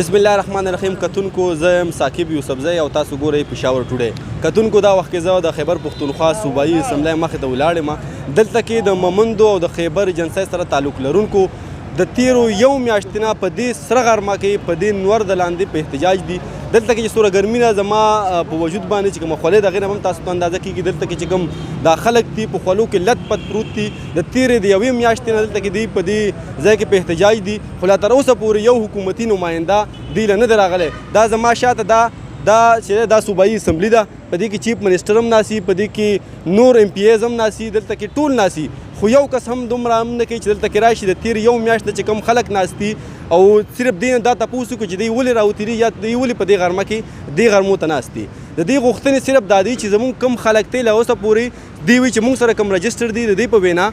بسم الله الرحمن الرحیم. کتونکو زه یم ثاقب یوسفزی او تاسو ګورئ پېښور ټوډے. کتونکو دا وخت کې زه د خیبر پښتونخوا صوبایي اسمبلی مخې ته ولاړ یم. دلته کې د مومندو او د خیبر ایجنسۍ سره تعلق لرونکو د تیرو یو میاشتې نه په دې سره غرمه کې په دې نور د لاندې په احتجاج دي. دلته کې چې څومره ګرمي ده زما په وجود باندې چې کومه خولې د هغې نه هم تاسو ته اندازه کېږي. دلته کې چې کوم دا خلک دي په خولو کې لت پت پروت دي. د تیرې د یوې میاشتې نه دلته کې دوی په دې ځای کې په احتجاج دي، خو لا تر اوسه پورې یو حکومتي نماینده دوی له نه دی راغلی. دا زما شاته دا صوبایي اسمبلی ده، په دې کې چیف منسټر هم ناسي، په دې کې نور ایم پی ایز هم ناسي، دلته کې ټول ناسي، خو یو کس هم دومره هم نه کوي چې دلته کې راشي د تیر یو میاشت چې کوم خلک ناستي او صرف دې نه دا تپوس وکړو چې دوی ولې راوتلي یا دوی ولې په دې غرمه کې دې غرمو ته ناست دي. د دې غوښتنې صرف دا دی چې زموږ کوم خلک دی له اوسه پورې دوی وایي چې موږ سره کوم رجسټر دي، د دې په وینا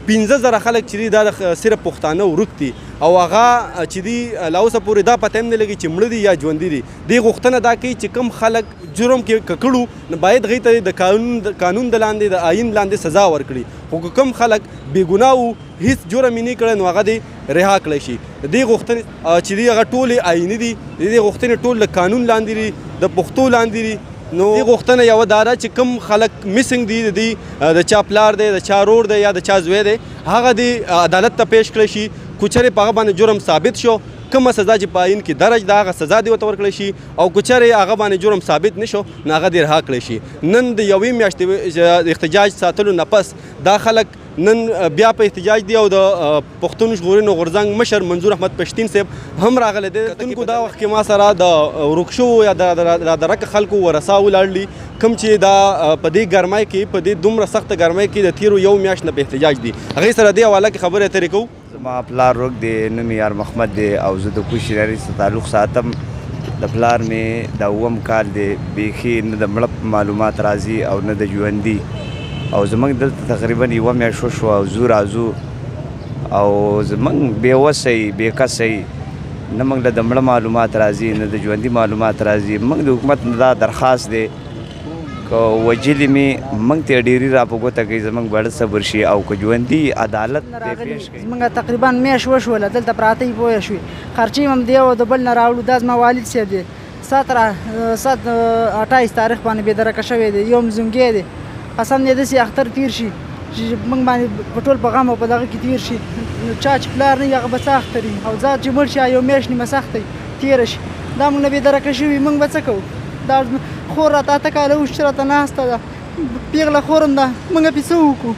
15,000 خلک چې دي دا صرف پښتانه ورک دي او هغه چې دي له اوسه پورې دا پته هم نه لګي چې مړه دي یا ژوندي دي. دې غوښتنه دا کوي چې کوم خلک جرم کې کړو نو باید هغوی ته د قانون د لاندې د آیین لاندې سزا ورکړي، خو که کوم خلک بېګناه وو هېڅ جرم یې نه کړی نو هغه دې رها کړی شي. د دې غوښتنې چې دي هغه ټولې آییني دي، د دې غوښتنې ټول د قانون لاندې دي، د پښتو لاندې دي. نو دې غوښتنه یوه دا ده چې کوم خلک میسنګ دي، د دوی د چا پلار دی، د چا رور دی یا د چا زوی دی، هغه دې عدالت ته پیش کړی شي. که چېرې په هغه باندې جرم ثابت شو، کومه سزا چې په آیین کې درج ده هغه سزا دې ورته ورکړی شي، او که چېرې هغه باندې جرم ثابت نه شو نو هغه دې رها کړی شي. نن د یوې میاشتې احتجاج ساتلو نه پس دا خلک نن بیا په احتجاج دي او د پښتون ژغورنې غورځنګ مشر منظور احمد پښتین صاحب هم راغلی دی. کتونکو دا وخت کې ما سره د ورک شوو یا د درک خلکو ورسا ولاړلي کوم چې دا په دې ګرمۍ کې په دې دومره سخته ګرمۍ کې د تیرو یو میاشت نه په احتجاج دي. هغې سره دې حواله کې خبرې اترې کوو. زما پلار روک دی، نوم یې یار محمد دی او زه د کوشي لرې سره تعلق ساتم. د پلار مې دا اووم کال دی، بیخي نه د مړه معلومات راځي او نه د ژوندي، او زمونږ دلته تقریبا یوه میاشت وشوه او زو راځو او زمونږ بېوسه یي بېکسه یي، نه موږ له د مړه معلومات راځي نه د ژوندي معلومات راځي. موږ د حکومت نه دا درخواست دی که وجلې مې موږ ته ډېري را په ګوته کوي زموږ به ډېر صبر شي، او که ژوندي عدالت ته پیش کوي. زموږ تقریبا میاشت وشوله دلته پراته یي پوه شوې، خرچې هم د یو د بل نه راوړو. دا زما والد صاحب دی، 28 تاریخ باندې بېدرکه شوی دی، یو مزونګی دی. قسم دې داسې اختر تیر شي چې موږ باندې په ټول په غم او په دغه کې تیر شي. نو چا چې پلار نه وي هغه به څه اختر وي، او ځات چې مړ شي یو میاشت نیمه سخته تېره شي. دا موږ نه بېدرکه شوي، موږ به څه کوو؟ دا خور راته 8 کاله اوس چې راته ناسته ده، پېغله خور هم ده، موږ پرې څه وکړو؟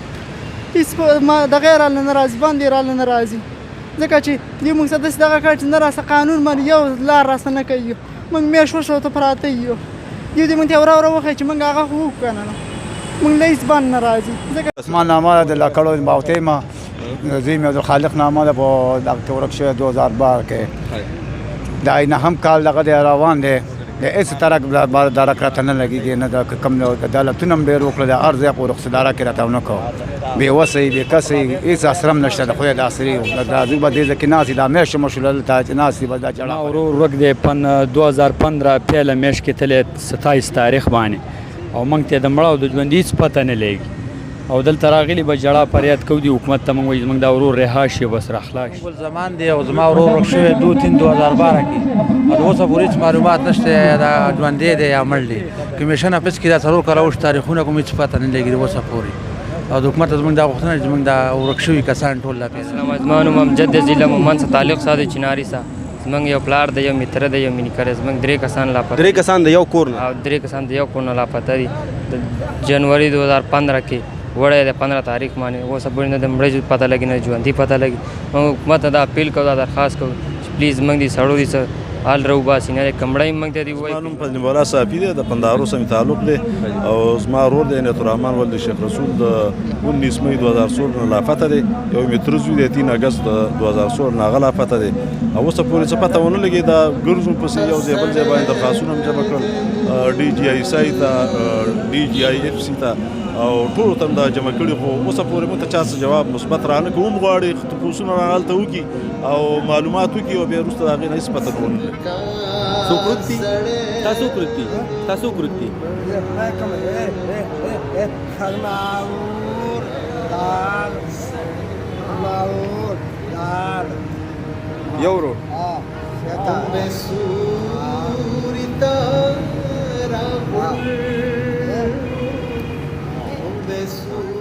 هېڅ دغه یې راله نه راځي، بند یې راله نه راځي، ځکه چې دوی موږ سره داسې دغه کړ چې نه راسه قانون باندې یو لار راسه نه کوي. موږ میاشت وشوه ته پراته یو، دوی دې موږ ته ورا ورا وښیي چې موږ هغه خو وکړو که نه موږ له هېڅ بند نه راځي. اسمان نامه ده د لکړو باوتیمه زوی مې عبدالخالق نامه ده، په دغه کې ورک شوی 2012 کې. دا نهم کال دغه دی روان دی، د هېڅ طرح درک راته نه لګېږي، نه د کوم عدالتونه هم ډېر وکړل، د هر ځای په رخصتداره کې راته ونه کړو. بېوسه یي بېکسه یي، هېڅ اثر هم نشته د خدای د اثري. دا دوی به دې ځای کې ناست دي، دا میاشت هم وشوله دلته چې ناست دي بس دا جړه. ورور ورک دی 2015 پیله میاشت کې تللی 27 تاریخ باندې، او موږ ته د مړه او د ژوندي هېڅ پته نه لګي، او دلته راغلي به ژړا فریاد کوو دي حکومت ته. موږ وایي زموږ دا ورور رها شي بس راخلاص شي. زمان دی او زما ورور ورک شوی 2/3/2012 کې، او اوسه پورې هېڅ معلومات نشته دا ژوندی دی یا مړ دی. کمیشن اپس کې دا 4 کاله اوښ تاریخونه کوم هېڅ پته نه لګي اوسه پورې، او د حکومت زموږ دا غوښتنه چې زموږ دا ورک شوي کسان ټول لا پیسې. زما نوم امجد دی، ضلع مومند څخه تعلق ساتي چناري سه. زموږ یو پلار دی، یو میتره دی، یو مینیکره. زموږ 3 کسان لاپته، 3 کسان د یو کور نه، او 3 کسان د یو کور نه لاپته دي. د جنوري 2015 کې وړی دی 15 تاریخ باندې، اوسه پورې نه د مړه پته لګي نه ژوندي پته لګي. موږ حکومت ته دا اپیل کوو، دا درخواست کوو چې پلیز موږ دې سړو دي څه حال راوباسي، نه کمړی موږ ته دي وایي. زما نوم فضل مولا صافي دی، د پندارو سمې تعلق دی، او زما ورور دی نعمت الرحمن ولد شیخ رسول د 19 مئی 2016 نه لاپته دی. یو مې تره زوی دی 3 اګست 2016 نه هغه لاپته دی، او اوسه پورې څه پته ونه لګي. دا ګرځو پسې یو ځای بل ځای باندې درخواستونه هم جمع کړل، ډي جي آی سای ته، ډي جي آی اف سی ته، او ټولو ته هم دا جمع کړي، خو اوسه پورې موږ ته چا څه جواب مثبت رانه کوي. هم غواړي تپوسونه هلته وکړي او معلومات وکړي، او بیا وروسته د هغې نه هېڅ پته ونه لګي. څوک ورک دي؟ تاسو ورک دي؟ تاسو ورک دي؟ یو ورور Beso